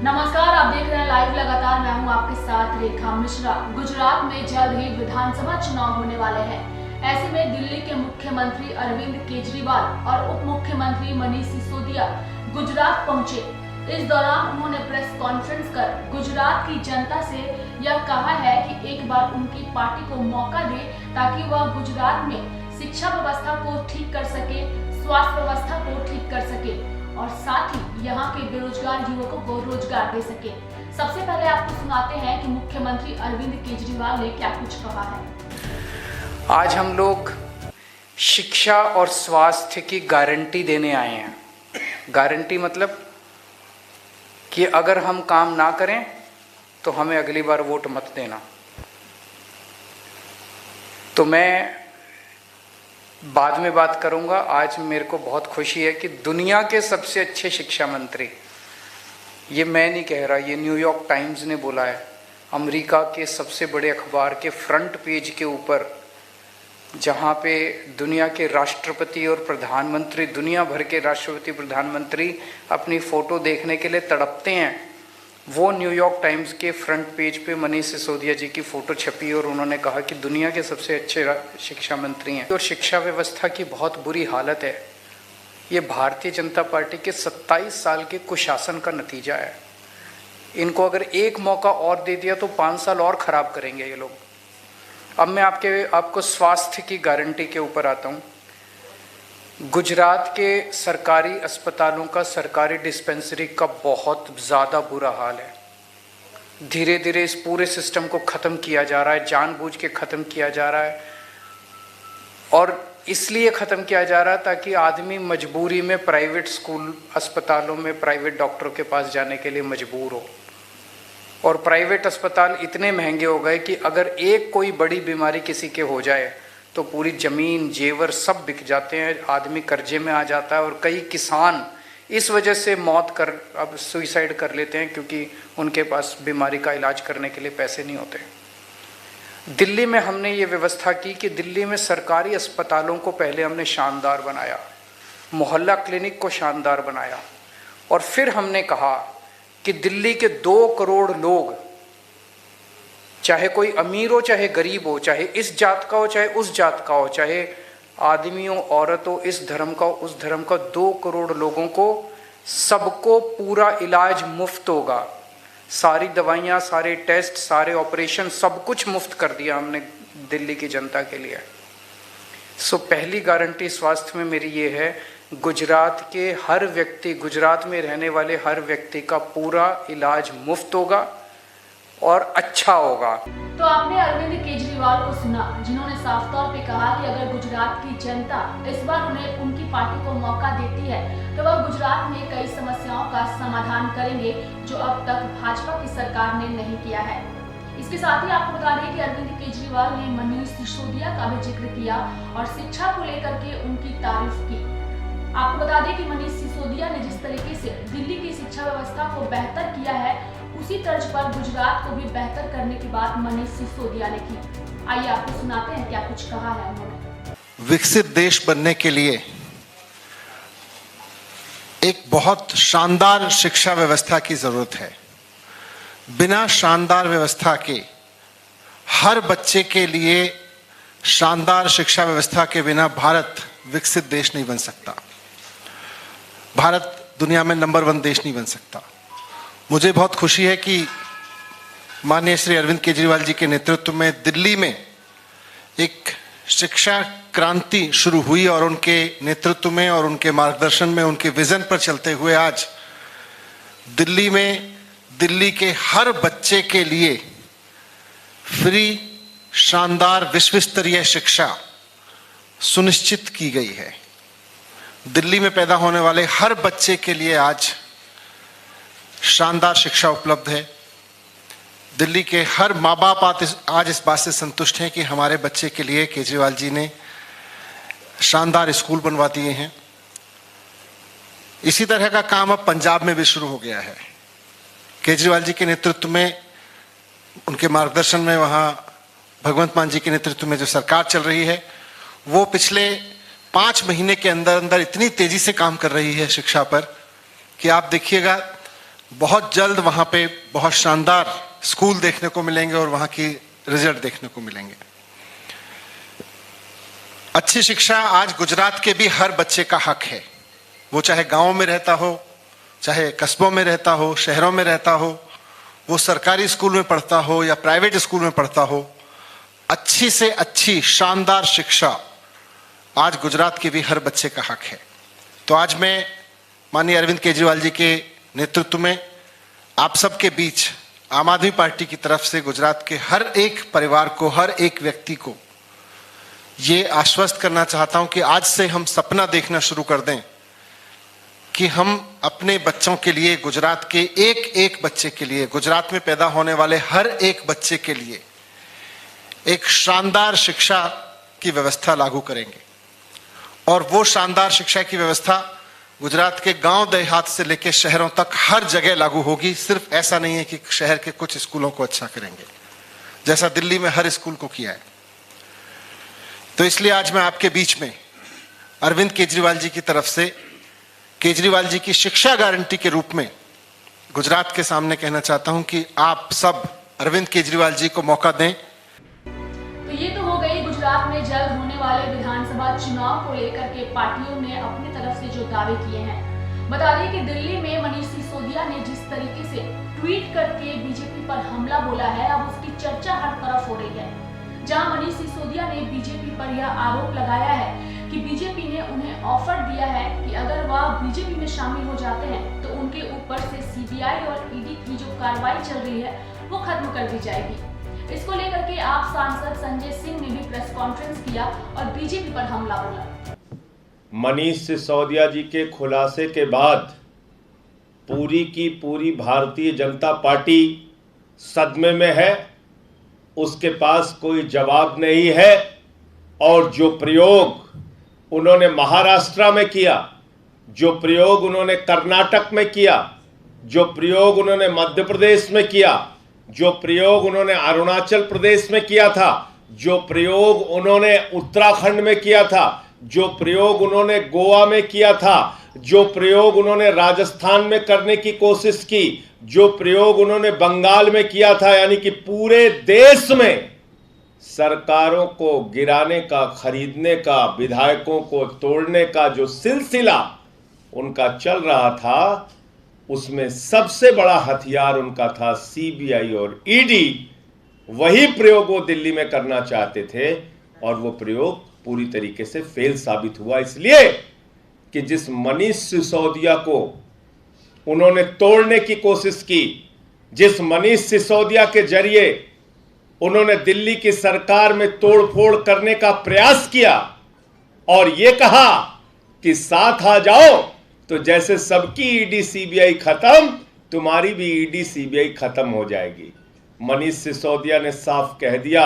नमस्कार, आप देख रहे हैं लाइव लगातार। मैं हूं आपके साथ रेखा मिश्रा। गुजरात में जल्द ही विधानसभा चुनाव होने वाले हैं। ऐसे में दिल्ली के मुख्यमंत्री अरविंद केजरीवाल और उप मुख्यमंत्री मनीष सिसोदिया गुजरात पहुंचे। इस दौरान उन्होंने प्रेस कॉन्फ्रेंस कर गुजरात की जनता से यह कहा है कि एक बार उनकी पार्टी को मौका दे ताकि वह गुजरात में शिक्षा व्यवस्था को ठीक कर सके, स्वास्थ्य व्यवस्था को ठीक कर सके और साथ ही यहाँ के बेरोजगार युवकों को रोजगार दे सके। सबसे पहले आपको सुनाते हैं कि मुख्यमंत्री अरविंद केजरीवाल ने क्या कुछ कहा है। आज हम लोग शिक्षा और स्वास्थ्य की गारंटी देने आए हैं। गारंटी मतलब कि अगर हम काम ना करें तो हमें अगली बार वोट मत देना। तो मैं बाद में बात करूंगा। आज मेरे को बहुत खुशी है कि दुनिया के सबसे अच्छे शिक्षा मंत्री, ये मैं नहीं कह रहा, ये न्यूयॉर्क टाइम्स ने बोला है, अमेरिका के सबसे बड़े अखबार के फ्रंट पेज के ऊपर, जहाँ पे दुनिया के राष्ट्रपति और प्रधानमंत्री, दुनिया भर के राष्ट्रपति प्रधानमंत्री अपनी फ़ोटो देखने के लिए तड़पते हैं, वो न्यूयॉर्क टाइम्स के फ्रंट पेज पे मनीष सिसोदिया जी की फ़ोटो छपी और उन्होंने कहा कि दुनिया के सबसे अच्छे शिक्षा मंत्री हैं। और शिक्षा व्यवस्था की बहुत बुरी हालत है। ये भारतीय जनता पार्टी के 27 साल के कुशासन का नतीजा है। इनको अगर एक मौका और दे दिया तो 5 साल और ख़राब करेंगे ये लोग। अब मैं आपको स्वास्थ्य की गारंटी के ऊपर आता हूँ। गुजरात के सरकारी अस्पतालों का, सरकारी डिस्पेंसरी का बहुत ज़्यादा बुरा हाल है। धीरे धीरे इस पूरे सिस्टम को ख़त्म किया जा रहा है, जानबूझ के ख़त्म किया जा रहा है। और इसलिए ख़त्म किया जा रहा है ताकि आदमी मजबूरी में प्राइवेट स्कूल अस्पतालों में प्राइवेट डॉक्टरों के पास जाने के लिए मजबूर हो। और प्राइवेट अस्पताल इतने महंगे हो गए कि अगर एक कोई बड़ी बीमारी किसी के हो जाए तो पूरी ज़मीन जेवर सब बिक जाते हैं, आदमी कर्जे में आ जाता है। और कई किसान इस वजह से अब सुइसाइड कर लेते हैं क्योंकि उनके पास बीमारी का इलाज करने के लिए पैसे नहीं होते। दिल्ली में हमने ये व्यवस्था की कि दिल्ली में सरकारी अस्पतालों को पहले हमने शानदार बनाया, मोहल्ला क्लिनिक को शानदार बनाया, और फिर हमने कहा कि दिल्ली के 2 करोड़ लोग, चाहे कोई अमीर हो चाहे गरीब हो, चाहे इस जात का हो चाहे उस जात का हो, चाहे आदमी हो औरत हो, इस धर्म का हो उस धर्म का, 2 करोड़ लोगों को सबको पूरा इलाज मुफ्त होगा। सारी दवाइयाँ, सारे टेस्ट, सारे ऑपरेशन, सब कुछ मुफ्त कर दिया हमने दिल्ली की जनता के लिए। सो पहली गारंटी स्वास्थ्य में मेरी ये है, गुजरात के हर व्यक्ति, गुजरात में रहने वाले हर व्यक्ति का पूरा इलाज मुफ्त होगा और अच्छा होगा। तो आपने अरविंद केजरीवाल को सुना, जिन्होंने साफ तौर पे कहा कि अगर गुजरात की जनता इस बार उन्हें उनकी पार्टी को मौका देती है तो वह गुजरात में कई समस्याओं का समाधान करेंगे जो अब तक भाजपा की सरकार ने नहीं किया है। इसके साथ ही आपको बता दें कि अरविंद केजरीवाल ने मनीष सिसोदिया का भी जिक्र किया और शिक्षा को लेकर के उनकी तारीफ की। आपको बता दें कि मनीष सिसोदिया ने जिस तरीके से दिल्ली की शिक्षा व्यवस्था को बेहतर किया है, उसी तर्ज पर गुजरात को भी बेहतर करने की बात मनीष सिसोदिया ने की। आइए आपको सुनाते हैं क्या कुछ कहा है उन्होंने। विकसित देश बनने के लिए एक बहुत शानदार शिक्षा व्यवस्था की जरूरत है। बिना शानदार व्यवस्था के, हर बच्चे के लिए शानदार शिक्षा व्यवस्था के बिना भारत विकसित देश नहीं बन सकता। भारत दुनिया में नंबर 1 देश नहीं बन सकता। मुझे बहुत खुशी है कि माननीय श्री अरविंद केजरीवाल जी के नेतृत्व में दिल्ली में एक शिक्षा क्रांति शुरू हुई और उनके नेतृत्व में और उनके मार्गदर्शन में, उनके विजन पर चलते हुए आज दिल्ली में दिल्ली के हर बच्चे के लिए फ्री शानदार विश्व स्तरीय शिक्षा सुनिश्चित की गई है। दिल्ली में पैदा होने वाले हर बच्चे के लिए आज शानदार शिक्षा उपलब्ध है। दिल्ली के हर माँ बाप आज इस बात से संतुष्ट हैं कि हमारे बच्चे के लिए केजरीवाल जी ने शानदार स्कूल बनवा दिए हैं। इसी तरह का काम अब पंजाब में भी शुरू हो गया है। केजरीवाल जी के नेतृत्व में, उनके मार्गदर्शन में, वहाँ भगवंत मान जी के नेतृत्व में जो सरकार चल रही है, वो पिछले 5 महीने के अंदर अंदर इतनी तेजी से काम कर रही है शिक्षा पर कि आप देखिएगा बहुत जल्द वहां पे बहुत शानदार स्कूल देखने को मिलेंगे और वहां की रिजल्ट देखने को मिलेंगे। अच्छी शिक्षा आज गुजरात के भी हर बच्चे का हक है, वो चाहे गांव में रहता हो, चाहे कस्बों में रहता हो, शहरों में रहता हो, वो सरकारी स्कूल में पढ़ता हो या प्राइवेट स्कूल में पढ़ता हो। अच्छी से अच्छी शानदार शिक्षा आज गुजरात के भी हर बच्चे का हक है। तो आज मैं माननीय अरविंद केजरीवाल जी के नेतृत्व में आप सबके बीच आम आदमी पार्टी की तरफ से गुजरात के हर एक परिवार को, हर एक व्यक्ति को ये आश्वस्त करना चाहता हूं कि आज से हम सपना देखना शुरू कर दें कि हम अपने बच्चों के लिए, गुजरात के एक एक बच्चे के लिए, गुजरात में पैदा होने वाले हर एक बच्चे के लिए एक शानदार शिक्षा की व्यवस्था लागू करेंगे। और वो शानदार शिक्षा की व्यवस्था गुजरात के गांव देहात से लेकर शहरों तक हर जगह लागू होगी। सिर्फ ऐसा नहीं है कि शहर के कुछ स्कूलों को अच्छा करेंगे, जैसा दिल्ली में हर स्कूल को किया है। तो इसलिए आज मैं आपके बीच में अरविंद केजरीवाल जी की तरफ से केजरीवाल जी की शिक्षा गारंटी के रूप में गुजरात के सामने कहना चाहता हूं कि आप सब अरविंद केजरीवाल जी को मौका दें। तो ये तो हो गई गुजरात में जल्द होने वाले विधानसभा चुनाव को लेकर के पार्टियों ने अपनी तरफ से जो दावे किए हैं। बता दें कि दिल्ली में मनीष सिसोदिया ने जिस तरीके से ट्वीट करके बीजेपी पर हमला बोला है, अब उसकी चर्चा हर तरफ हो रही है। जहां मनीष सिसोदिया ने बीजेपी पर यह आरोप लगाया है कि बीजेपी ने उन्हें ऑफर दिया है कि अगर वह बीजेपी में शामिल हो जाते हैं तो उनके ऊपर से सीबीआई और ईडी की जो कार्रवाई चल रही है वो खत्म कर दी जाएगी। इसको लेकर के आप सांसद संजय सिंह ने भी प्रेस कॉन्फ्रेंस किया और बीजेपी पर हमला बोला। मनीष सिसोदिया जी के खुलासे के बाद पूरी की पूरी भारतीय जनता पार्टी सदमे में है, उसके पास कोई जवाब नहीं है। और जो प्रयोग उन्होंने महाराष्ट्र में किया, जो प्रयोग उन्होंने कर्नाटक में किया, जो प्रयोग उन्होंने मध्य प्रदेश में किया, जो प्रयोग उन्होंने अरुणाचल प्रदेश में किया था, जो प्रयोग उन्होंने उत्तराखंड में किया था, जो प्रयोग उन्होंने गोवा में किया था, जो प्रयोग उन्होंने राजस्थान में करने की कोशिश की, जो प्रयोग उन्होंने बंगाल में किया था, यानी कि पूरे देश में सरकारों को गिराने का, खरीदने का, विधायकों को तोड़ने का जो सिलसिला उनका चल रहा था, उसमें सबसे बड़ा हथियार उनका था सीबीआई और ईडी। वही प्रयोग वो दिल्ली में करना चाहते थे और वो प्रयोग पूरी तरीके से फेल साबित हुआ, इसलिए कि जिस मनीष सिसोदिया को उन्होंने तोड़ने की कोशिश की, जिस मनीष सिसोदिया के जरिए उन्होंने दिल्ली की सरकार में तोड़फोड़ करने का प्रयास किया और यह कहा कि साथ आ जाओ, तो जैसे सबकी ईडी सीबीआई खत्म, तुम्हारी भी ईडी सीबीआई खत्म हो जाएगी। मनीष सिसोदिया ने साफ कह दिया,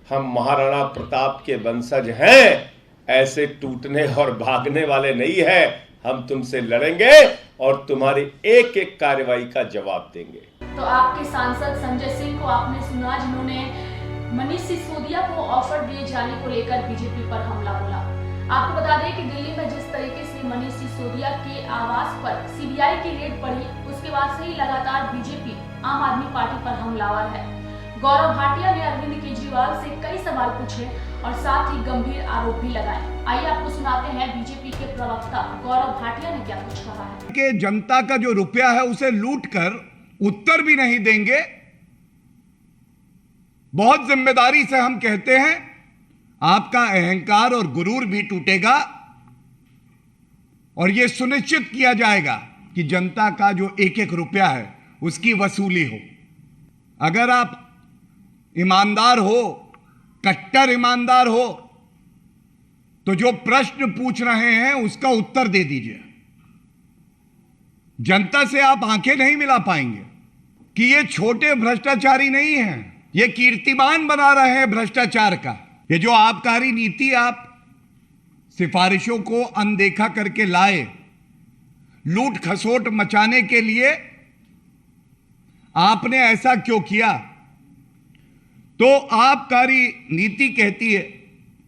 हम महाराणा प्रताप के वंशज हैं, ऐसे टूटने और भागने वाले नहीं है, हम तुमसे लड़ेंगे और तुम्हारी एक एक कार्रवाई का जवाब देंगे। तो आपके सांसद संजय सिंह को आपने सुना, जिन्होंने मनीष सिसोदिया को ऑफर दिए जाने को लेकर बीजेपी पर हमला बोला। आपको बता दें कि दिल्ली में जिस तरीके से मनीष सिसोदिया के आवास पर सीबीआई की रेड पड़ी, उसके बाद से ही लगातार बीजेपी आम आदमी पार्टी पर हमलावर है। गौरव भाटिया ने अरविंद केजरीवाल से कई सवाल पूछे और साथ ही गंभीर आरोप भी लगाए। आइए आपको सुनाते हैं बीजेपी के प्रवक्ता गौरव भाटिया ने क्या कुछ कहा है। कि जनता का जो रुपया है उसे लूट कर उत्तर भी नहीं देंगे। बहुत जिम्मेदारी से हम कहते हैं, आपका अहंकार और गुरूर भी टूटेगा और यह सुनिश्चित किया जाएगा कि जनता का जो एक एक रुपया है उसकी वसूली हो। अगर आप ईमानदार हो, कट्टर ईमानदार हो, तो जो प्रश्न पूछ रहे हैं उसका उत्तर दे दीजिए। जनता से आप आंखें नहीं मिला पाएंगे कि ये छोटे भ्रष्टाचारी नहीं हैं, ये कीर्तिमान बना रहे हैं भ्रष्टाचार का। ये जो आबकारी नीति आप सिफारिशों को अनदेखा करके लाए, लूट खसोट मचाने के लिए आपने ऐसा क्यों किया? तो आबकारी नीति कहती है,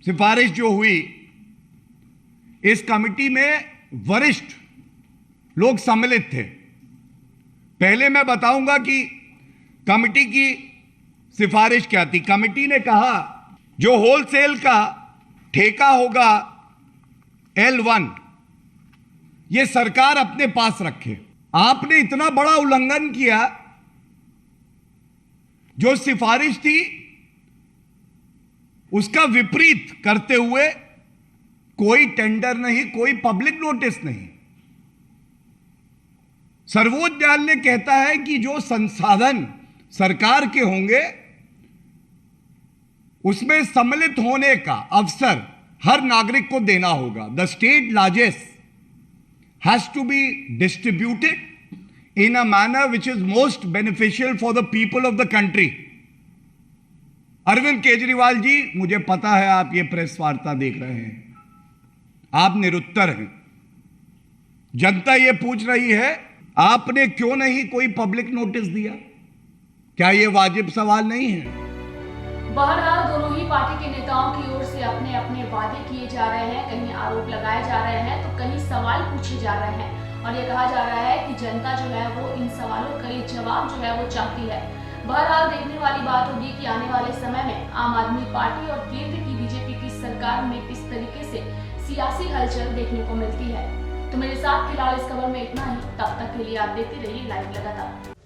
सिफारिश जो हुई, इस कमेटी में वरिष्ठ लोग सम्मिलित थे, पहले मैं बताऊंगा कि कमेटी की सिफारिश क्या थी। कमेटी ने कहा जो होलसेल का ठेका होगा L1 ये सरकार अपने पास रखे। आपने इतना बड़ा उल्लंघन किया, जो सिफारिश थी उसका विपरीत करते हुए कोई टेंडर नहीं, कोई पब्लिक नोटिस नहीं। सर्वोच्च न्यायालय कहता है कि जो संसाधन सरकार के होंगे उसमें सम्मिलित होने का अवसर हर नागरिक को देना होगा। The state largest has to be distributed in a manner which is most beneficial for the people of the country. Arvind Kejriwal ji, मुझे पता है आप ये प्रेस वार्ता देख रहे हैं, आप निरुत्तर हैं। जनता ये पूछ रही है आपने क्यों नहीं कोई पब्लिक नोटिस दिया? क्या ये वाजिब सवाल नहीं है? बहरहाल दोनों ही पार्टी के नेताओं की ओर से अपने अपने वादे किए जा रहे हैं, कहीं आरोप लगाए जा रहे हैं तो कहीं सवाल पूछे जा रहे हैं और ये कहा जा रहा है कि जनता जो है वो इन सवालों का जवाब जो है वो चाहती है। बहरहाल देखने वाली बात होगी कि आने वाले समय में आम आदमी पार्टी और केंद्र की बीजेपी की सरकार में किस तरीके से सियासी हलचल देखने को मिलती है। तो मेरे साथ फिलहाल इस खबर में इतना ही। तब तक के लिए आप देखते रहिए लाइव लगातार।